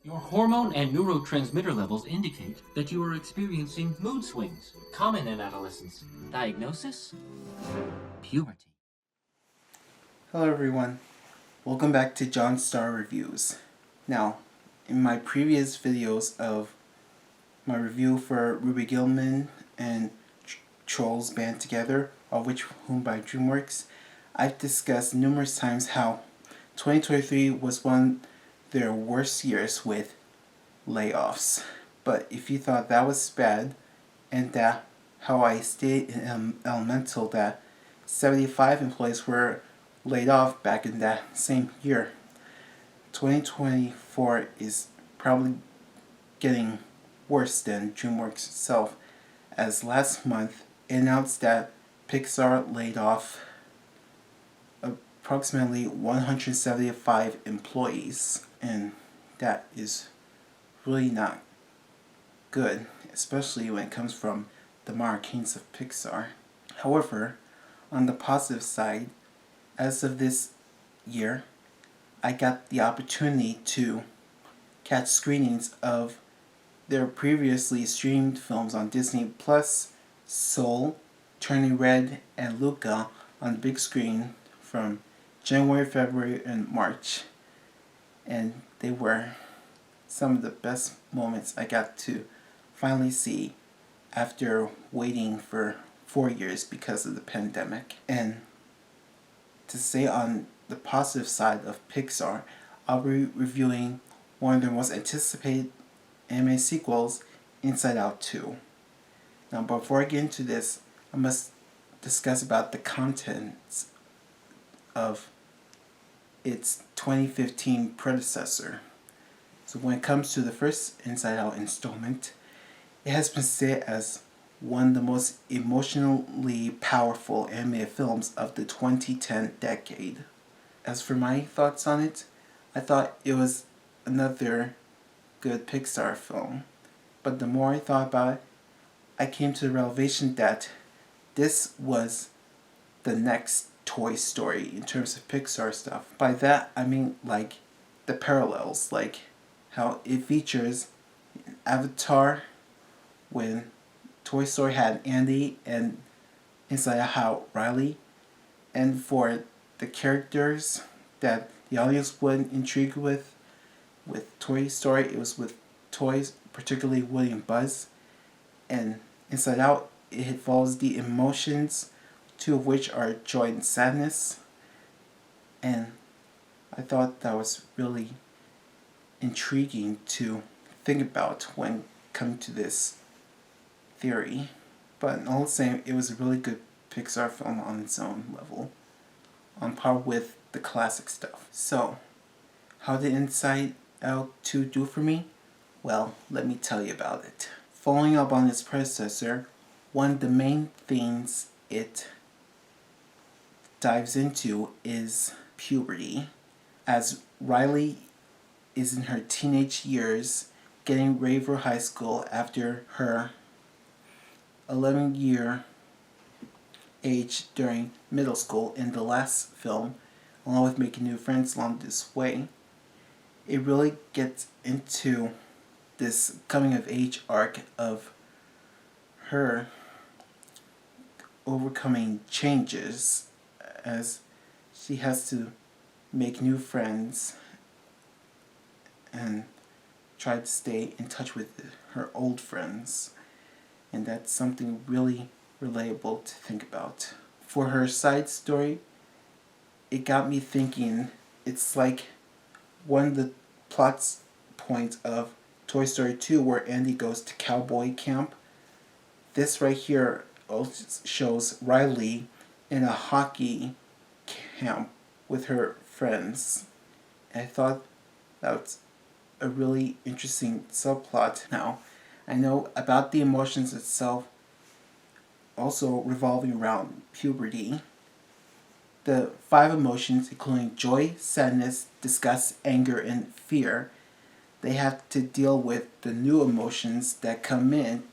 Your hormone and neurotransmitter levels indicate that you are experiencing mood swings, common in adolescence. Diagnosis? Puberty. Hello everyone, welcome back to JonStar Reviews. Now, in my previous videos of my review for Ruby Gilman and Trolls Band Together, of which whom by DreamWorks, I've discussed numerous times how 2023 was one of their worst years with layoffs. But if you thought that was bad, and that how I stated in Elemental that 75 employees were laid off back in that same year, 2024 is probably getting worse than DreamWorks itself, as last month it announced that Pixar laid off approximately 175 employees, and that is really not good, especially when it comes from the Marquis of Pixar. However, on the positive side, as of this year, I got the opportunity to catch screenings of their previously streamed films on Disney Plus, Soul, Turning Red, and Luca on the big screen from January, February, and March. And they were some of the best moments I got to finally see after waiting for 4 years because of the pandemic. And to say on the positive side of Pixar, I'll be reviewing one of their most anticipated anime sequels, Inside Out 2. Now, before I get into this, I must discuss about the contents of its 2015 predecessor. So when it comes to the first Inside Out installment, it has been stated as one of the most emotionally powerful animated films of the 2010 decade. As for my thoughts on it, I thought it was another good Pixar film. But the more I thought about it, I came to the realization that this was the next Toy Story in terms of Pixar stuff. By that, I mean like the parallels, like how it features Avatar when Toy Story had Andy and Inside Out how Riley, and for the characters that the audience would intrigue with Toy Story, it was with toys, particularly Woody and Buzz, and Inside Out, it follows the emotions, two of which are joy and sadness, and I thought that was really intriguing to think about when coming to this theory. But all the same, it was a really good Pixar film on its own level, on par with the classic stuff. So, how did Inside Out 2 do for me? Well, let me tell you about it. Following up on its predecessor, one of the main themes it dives into is puberty, as Riley is in her teenage years, getting ready for high school after her 11-year age during middle school in the last film, along with making new friends along this way. It really gets into this coming of age arc of her overcoming changes as she has to make new friends and try to stay in touch with her old friends. And that's something really relatable to think about. For her side story, it got me thinking. It's like one of the plot points of Toy Story 2 where Andy goes to cowboy camp. This right here also shows Riley in a hockey camp with her friends. And I thought that was a really interesting subplot. Now, I know about the emotions itself, also revolving around puberty. The 5 emotions, including joy, sadness, disgust, anger, and fear, they have to deal with the new emotions that come in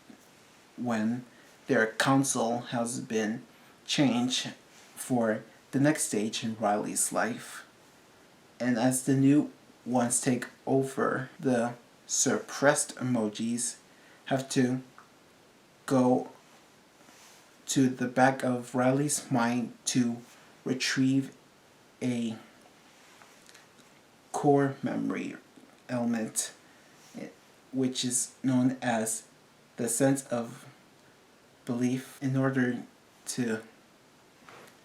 when their counsel has been changed for the next stage in Riley's life. And as the new ones take over, the suppressed emojis have to go to the back of Riley's mind to retrieve a core memory element, which is known as the sense of belief, in order to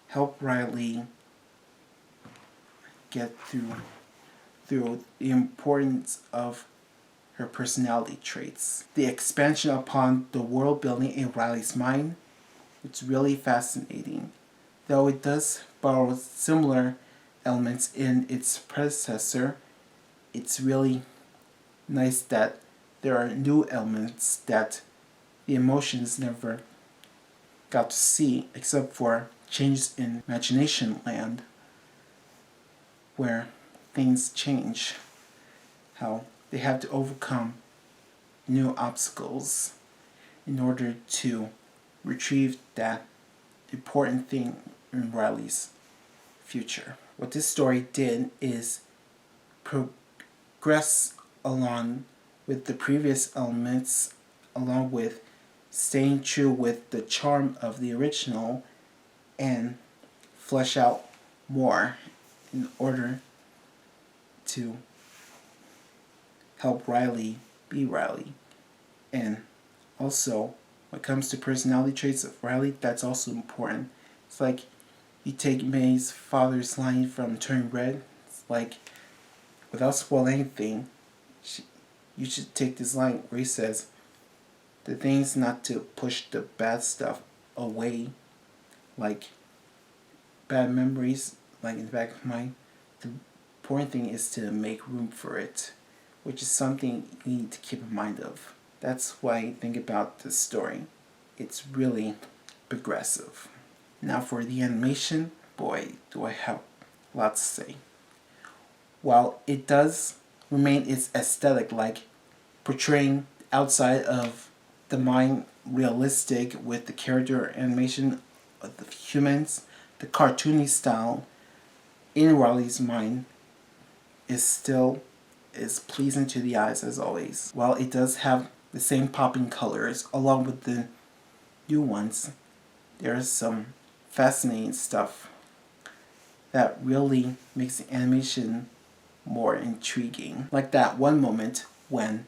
help Riley get through the importance of her personality traits. The expansion upon the world building in Riley's mind, it's really fascinating. Though it does borrow similar elements in its predecessor, it's really nice that there are new elements that the emotions never got to see, except for changes in Imagination Land, where things change, how they have to overcome new obstacles in order to retrieve that important thing in Riley's future. What this story did is progress along with the previous elements, along with staying true with the charm of the original, and flesh out more in order to help Riley be Riley. And also, when it comes to personality traits of Riley, that's also important. It's like you take May's father's line from Turning Red. It's like, without spoiling anything, you should take this line where he says, the thing's not to push the bad stuff away, like bad memories, like in the back of mind. The important thing is to make room for it, which is something you need to keep in mind of. That's why I think about this story. It's really progressive. Now for the animation, boy, do I have lots to say. While it does remain its aesthetic, like portraying outside of the mind realistic with the character animation of the humans, the cartoony style in Riley's mind is pleasing to the eyes as always. While it does have the same popping colors along with the new ones, there's some fascinating stuff that really makes the animation more intriguing. Like that one moment when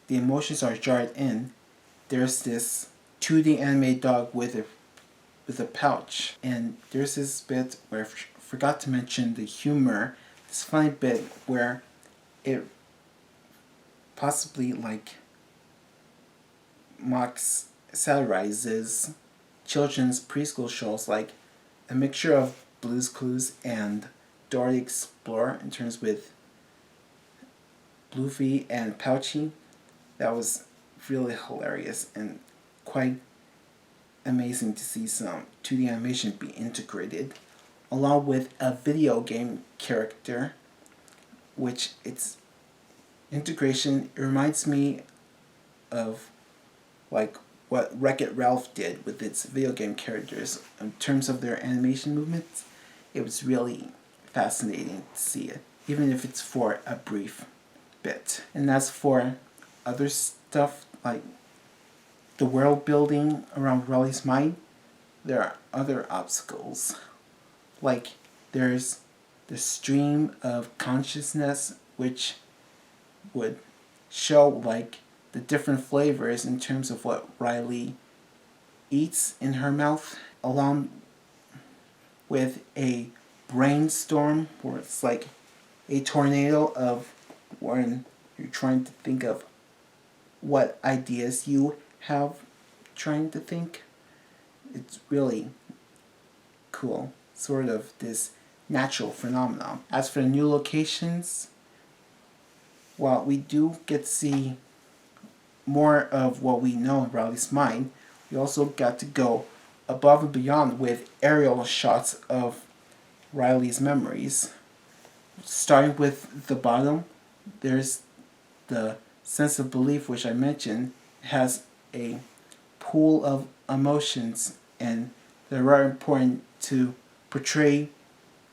the emotions are jarred in, there's this 2D animated dog with a pouch, and there's this bit where I forgot to mention the humor, this funny bit where it possibly like mocks, satirizes children's preschool shows, like a mixture of Blue's Clues and Dora the Explorer in terms with Bluefy and Pouchy. That was really hilarious and quite amazing to see some 2D animation be integrated, along with a video game character, which its integration, it reminds me of like what Wreck-It Ralph did with its video game characters in terms of their animation movements. It was really fascinating to see it, even if it's for a brief bit. And as for other stuff like the world building around Riley's mind, there are other obstacles. Like there's the stream of consciousness, which would show like the different flavors in terms of what Riley eats in her mouth, along with a brainstorm where it's like a tornado of when you're trying to think of what ideas you have trying to think. It's really cool, sort of this natural phenomenon. As for the new locations, while we do get to see more of what we know in Riley's mind, we also got to go above and beyond with aerial shots of Riley's memories. Starting with the bottom, there's the sense of belief, which I mentioned, has a pool of emotions, and they're very important to portray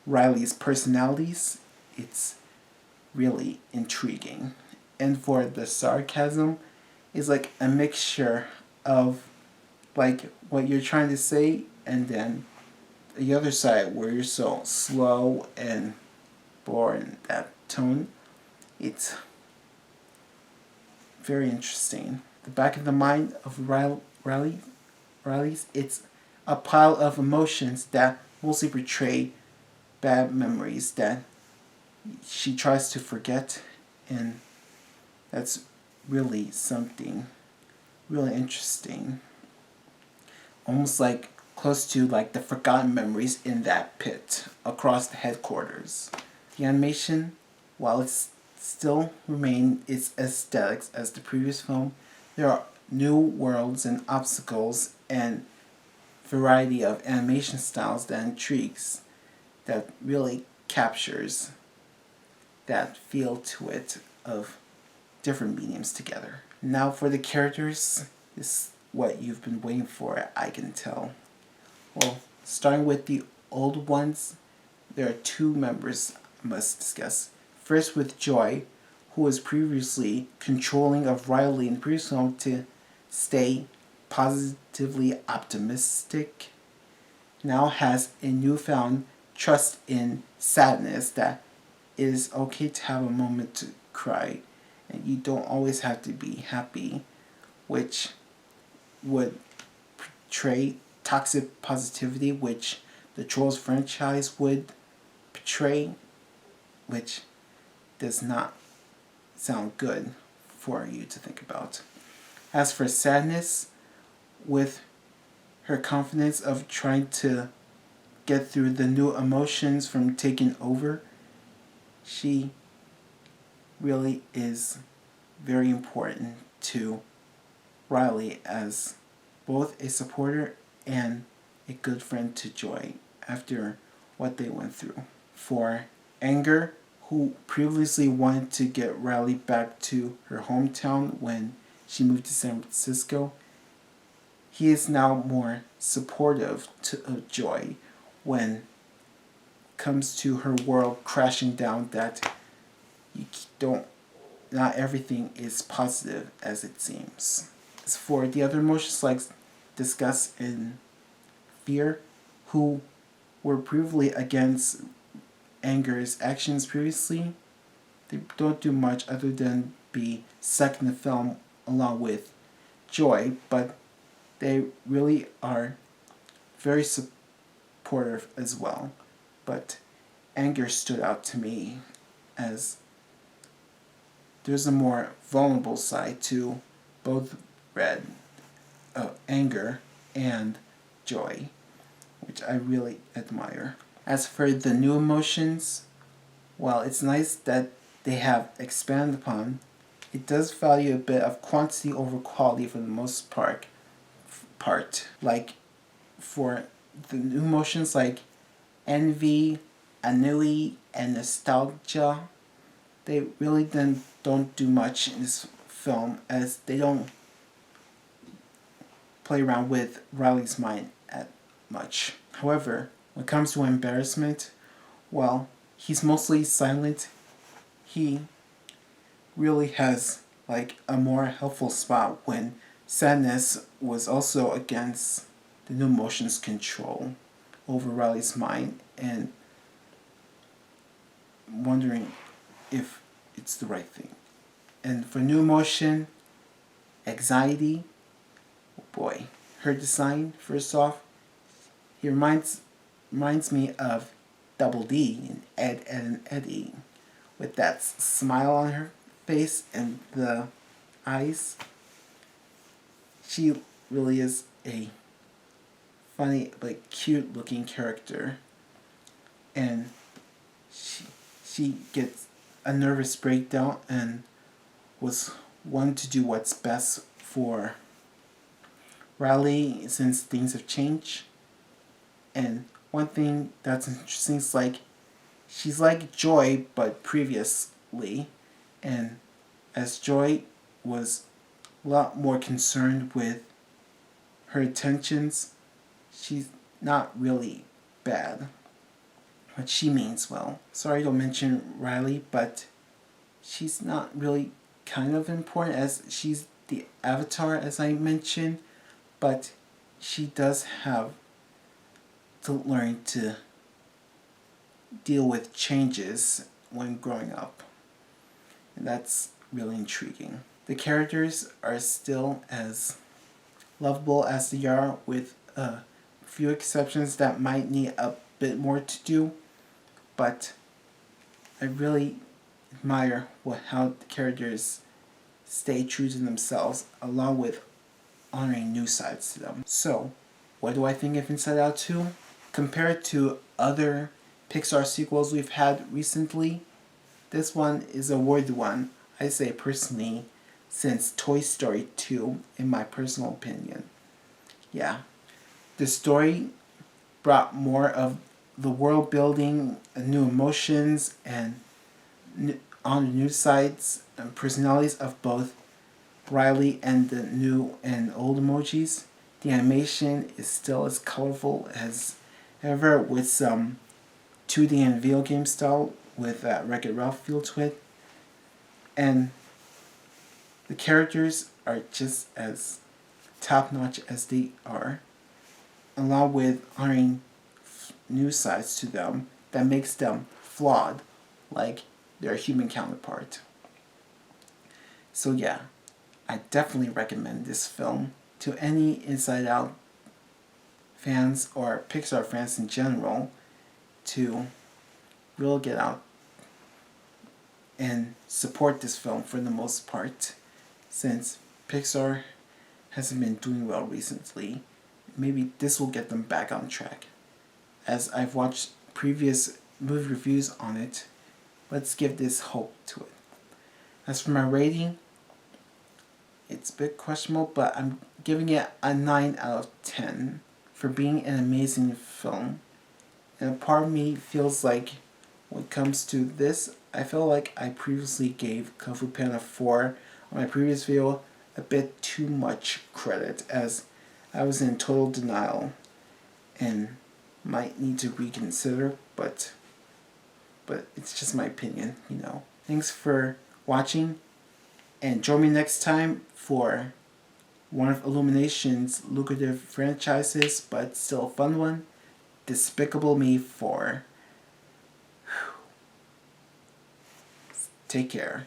Riley's personalities. It's really intriguing. And for the sarcasm, it's like a mixture of like what you're trying to say and then the other side where you're so slow and boring, that tone. It's very interesting. The back of the mind of Riley's, it's a pile of emotions that mostly portray bad memories that she tries to forget, and that's really something really interesting. Almost like close to like the forgotten memories in that pit across the headquarters. The animation, while it's still remain its aesthetics as the previous film, there are new worlds and obstacles and variety of animation styles that intrigues, that really captures that feel to it of different mediums together. Now for the characters, this is what you've been waiting for, I can tell. Well, starting with the old ones, there are two members I must discuss. First with Joy, who was previously controlling of Riley in the previous film to stay positively optimistic, now has a newfound trust in sadness that it is okay to have a moment to cry and you don't always have to be happy, which would portray toxic positivity, which the Trolls franchise would portray, which does not sound good for you to think about. As for sadness, with her confidence of trying to get through the new emotions from taking over, she really is very important to Riley as both a supporter and a good friend to Joy after what they went through. For Anger, who previously wanted to get Riley back to her hometown when she moved to San Francisco, he is now more supportive of Joy when it comes to her world crashing down, that you don't, not everything is positive as it seems. As for the other emotions like disgust and fear, who were previously against Anger's actions previously, they don't do much other than be stuck in the film along with Joy, but they really are very supportive as well. But Anger stood out to me as there's a more vulnerable side to both Red, Anger, and Joy, which I really admire. As for the new emotions, while it's nice that they have expanded upon, it does value a bit of quantity over quality for the most part. Like for the new emotions like envy, ennui, and nostalgia, they really then don't do much in this film as they don't play around with Riley's mind at much. However, when it comes to embarrassment, well, he's mostly silent. He really has like a more helpful spot when Sadness was also against the new emotions control over Riley's mind and wondering if it's the right thing. And for new emotion, anxiety, oh boy, her design, first off, he reminds me of Double D in Ed, Ed and Eddie, with that smile on her face and the eyes. She really is a funny, like cute looking character, and she gets a nervous breakdown and was wanting to do what's best for Riley since things have changed. And one thing that's interesting is like she's like Joy but previously, and as Joy was a lot more concerned with her attentions, she's not really bad, but she means well. Sorry to mention Riley, but she's not really kind of important as she's the avatar, as I mentioned, but she does have to learn to deal with changes when growing up. And that's really intriguing. The characters are still as lovable as they are, with a few exceptions that might need a bit more to do, but I really admire how the characters stay true to themselves along with honoring new sides to them. So, what do I think of Inside Out 2? Compared to other Pixar sequels we've had recently, this one is a worthy one, I say personally, since Toy Story 2, in my personal opinion. Yeah. The story brought more of the world building, new emotions, and on the new sides and personalities of both Riley and the new and old emojis. The animation is still as colorful as ever, with some 2D and video game style with that Wreck-It Ralph feel to it. And the characters are just as top notch as they are, along with honoring new sides to them that makes them flawed like their human counterpart. So yeah, I definitely recommend this film to any Inside Out fans or Pixar fans in general to really get out and support this film for the most part, since Pixar hasn't been doing well recently. Maybe this will get them back on track. As I've watched previous movie reviews on it, let's give this hope to it. As for my rating, it's a bit questionable, but I'm giving it a 9 out of 10 for being an amazing film. And a part of me feels like when it comes to this, I feel like I previously gave Kung Fu Panda 4 on my previous video a bit too much credit, as I was in total denial and might need to reconsider, but it's just my opinion, you know. Thanks for watching, and join me next time for one of Illumination's lucrative franchises, but still a fun one, Despicable Me 4. Take care.